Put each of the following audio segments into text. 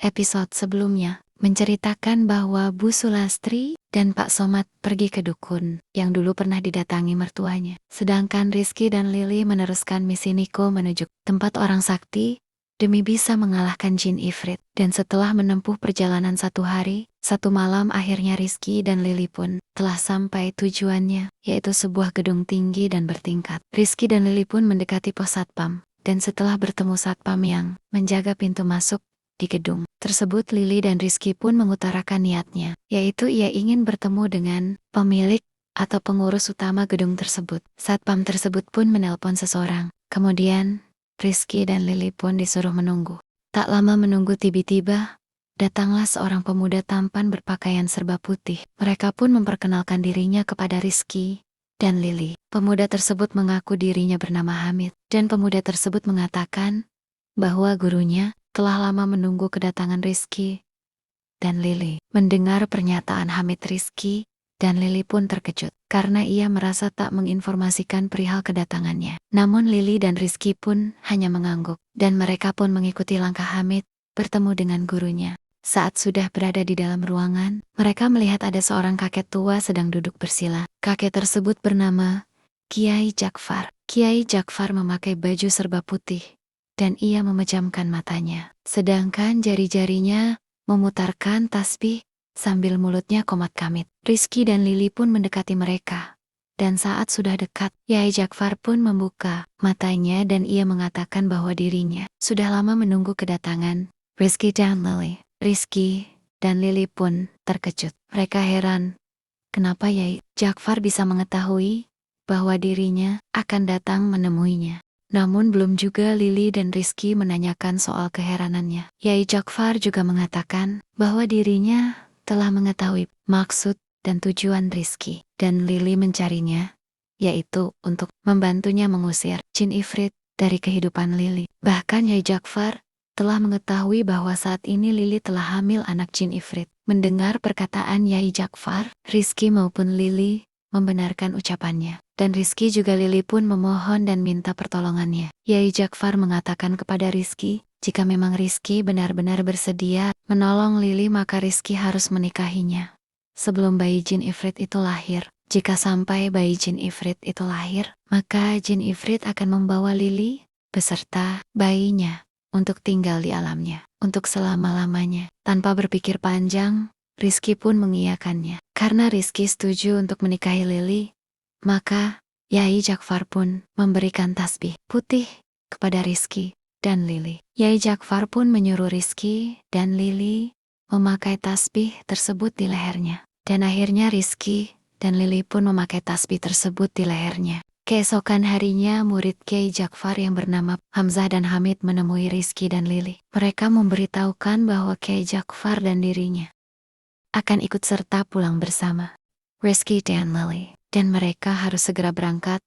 episode sebelumnya menceritakan bahwa Bu Sulastri dan Pak Somad pergi ke dukun yang dulu pernah didatangi mertuanya. Sedangkan Rizky dan Lily meneruskan misi Niko menuju tempat orang sakti demi bisa mengalahkan jin ifrit. Dan setelah menempuh perjalanan 1 hari, 1 malam, akhirnya Rizky dan Lily pun telah sampai tujuannya, yaitu sebuah gedung tinggi dan bertingkat. Rizky dan Lily pun mendekati pos satpam, dan setelah bertemu satpam yang menjaga pintu masuk di gedung tersebut, Lily dan Rizky pun mengutarakan niatnya, yaitu ia ingin bertemu dengan pemilik atau pengurus utama gedung tersebut. Satpam tersebut pun menelpon seseorang. Kemudian, Rizky dan Lily pun disuruh menunggu. Tak lama menunggu, tiba-tiba datanglah seorang pemuda tampan berpakaian serba putih. Mereka pun memperkenalkan dirinya kepada Rizky dan Lily. Pemuda tersebut mengaku dirinya bernama Hamid, dan pemuda tersebut mengatakan bahwa gurunya telah lama menunggu kedatangan Rizky dan Lily. Mendengar pernyataan Hamid, Rizky dan Lily pun terkejut karena ia merasa tak menginformasikan perihal kedatangannya. Namun Lily dan Rizky pun hanya mengangguk, dan mereka pun mengikuti langkah Hamid bertemu dengan gurunya. Saat sudah berada di dalam ruangan, mereka melihat ada seorang kakek tua sedang duduk bersila. Kakek tersebut bernama Kiai Jakfar. Kiai Jakfar memakai baju serba putih, dan ia memejamkan matanya. Sedangkan jari-jarinya memutarkan tasbih sambil mulutnya komat kamit. Rizky dan Lily pun mendekati mereka. Dan saat sudah dekat, Kiai Jakfar pun membuka matanya dan ia mengatakan bahwa dirinya sudah lama menunggu kedatangan Rizky dan Lily. Rizky dan Lily pun terkejut. Mereka heran, kenapa Kiai Jakfar bisa mengetahui bahwa dirinya akan datang menemuinya. Namun belum juga Lily dan Rizky menanyakan soal keheranannya. Kiai Jakfar juga mengatakan bahwa dirinya telah mengetahui maksud dan tujuan Rizky dan Lily mencarinya, yaitu untuk membantunya mengusir jin ifrit dari kehidupan Lily. Bahkan Kiai Jakfar telah mengetahui bahwa saat ini Lily telah hamil anak jin ifrit. Mendengar perkataan Kiai Jakfar, Rizky maupun Lily membenarkan ucapannya. Dan Rizky juga Lily pun memohon dan minta pertolongannya. Kiai Jakfar mengatakan kepada Rizky, jika memang Rizky benar-benar bersedia menolong Lily, maka Rizky harus menikahinya sebelum bayi jin ifrit itu lahir. Jika sampai bayi jin ifrit itu lahir, maka jin ifrit akan membawa Lily beserta bayinya untuk tinggal di alamnya untuk selama-lamanya. Tanpa berpikir panjang, Rizky pun mengiyakannya. Karena Rizky setuju untuk menikahi Lily, maka Kiai Jakfar pun memberikan tasbih putih kepada Rizky dan Lily. Kiai Jakfar pun menyuruh Rizky dan Lily memakai tasbih tersebut di lehernya. Dan akhirnya Rizky dan Lily pun memakai tasbih tersebut di lehernya. Keesokan harinya, murid Kiai Jakfar yang bernama Hamzah dan Hamid menemui Rizky dan Lily. Mereka memberitahukan bahwa Kiai Jakfar dan dirinya akan ikut serta pulang bersama Rizky dan Lily, dan mereka harus segera berangkat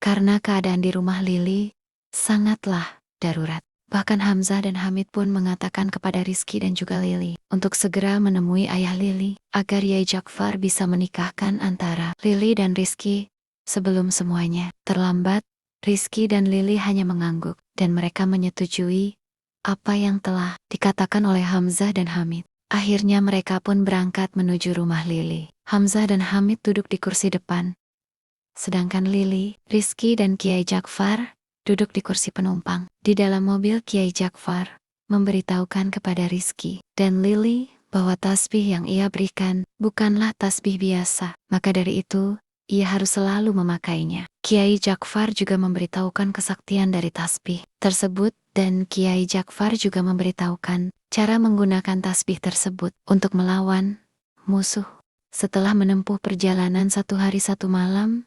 karena keadaan di rumah Lily sangatlah darurat. Bahkan Hamzah dan Hamid pun mengatakan kepada Rizky dan juga Lily untuk segera menemui ayah Lily agar Kiai Jakfar bisa menikahkan antara Lily dan Rizky sebelum semuanya terlambat. Rizky dan Lily hanya mengangguk dan mereka menyetujui apa yang telah dikatakan oleh Hamzah dan Hamid. Akhirnya mereka pun berangkat menuju rumah Lily. Hamzah dan Hamid duduk di kursi depan, sedangkan Lily, Rizky dan Kiai Jakfar duduk di kursi penumpang. Di dalam mobil, Kiai Jakfar memberitahukan kepada Rizky dan Lily bahwa tasbih yang ia berikan bukanlah tasbih biasa, maka dari itu ia harus selalu memakainya. Kiai Jakfar juga memberitahukan kesaktian dari tasbih tersebut, dan Kiai Jakfar juga memberitahukan cara menggunakan tasbih tersebut untuk melawan musuh. Setelah menempuh perjalanan 1 hari 1 malam,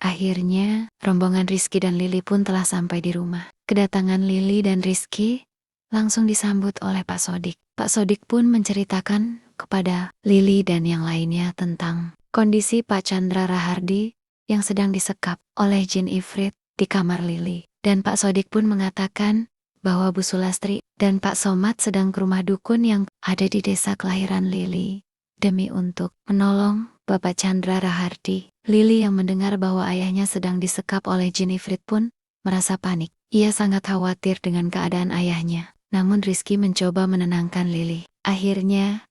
akhirnya rombongan Rizky dan Lily pun telah sampai di rumah. Kedatangan Lily dan Rizky langsung disambut oleh Pak Sodik. Pak Sodik pun menceritakan kepada Lily dan yang lainnya tentang kondisi Pak Chandra Rahardi yang sedang disekap oleh jin ifrit di kamar Lily. Dan Pak Sodik pun mengatakan bahwa Bu Sulastri dan Pak Somad sedang ke rumah dukun yang ada di desa kelahiran Lily demi untuk menolong Bapak Chandra Rahardi. Lily yang mendengar bahwa ayahnya sedang disekap oleh jin ifrit pun merasa panik. Ia sangat khawatir dengan keadaan ayahnya. namun Rizky mencoba menenangkan Lili. Akhirnya,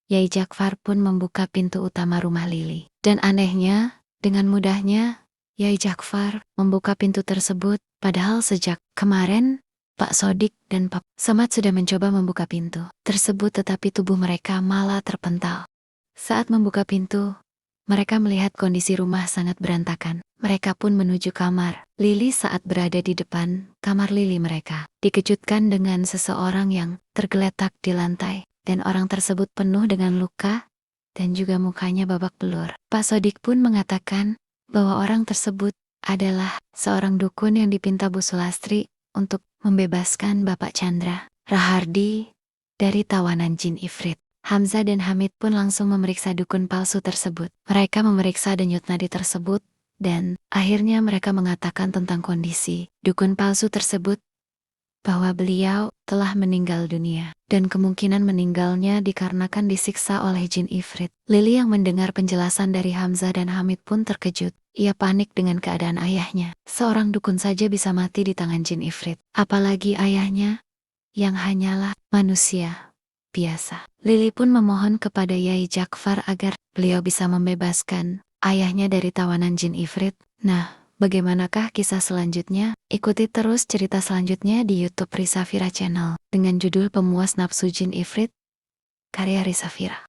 Yai Jakfar pun membuka pintu utama rumah Lili. Dan anehnya, dengan mudahnya, Yai Jakfar membuka pintu tersebut, padahal sejak kemarin, Pak Sodik dan Pak Somad sudah mencoba membuka pintu tersebut, tetapi tubuh mereka malah terpental. Saat membuka pintu, mereka melihat kondisi rumah sangat berantakan. Mereka pun menuju kamar Lili. Saat berada di depan kamar Lili, mereka dikejutkan dengan seseorang yang tergeletak di lantai. Dan orang tersebut penuh dengan luka dan juga mukanya babak belur. Pak Sodik pun mengatakan bahwa orang tersebut adalah seorang dukun yang dipinta Bu Sulastri untuk membebaskan Bapak Chandra Rahardi dari tawanan jin ifrit. Hamzah dan Hamid pun langsung memeriksa dukun palsu tersebut. Mereka memeriksa denyut nadi tersebut dan akhirnya mereka mengatakan tentang kondisi dukun palsu tersebut bahwa beliau telah meninggal dunia dan kemungkinan meninggalnya dikarenakan disiksa oleh jin ifrit. Lili yang mendengar penjelasan dari Hamzah dan Hamid pun terkejut. Ia panik dengan keadaan ayahnya. Seorang dukun saja bisa mati di tangan jin ifrit, apalagi ayahnya yang hanyalah manusia biasa. Lili pun memohon kepada Yai Jakfar agar beliau bisa membebaskan ayahnya dari tawanan jin ifrit. Nah, bagaimanakah kisah selanjutnya? Ikuti terus cerita selanjutnya di YouTube Risa Fira Channel dengan judul Pemuas Nafsu Jin Ifrit, karya Risa Fira.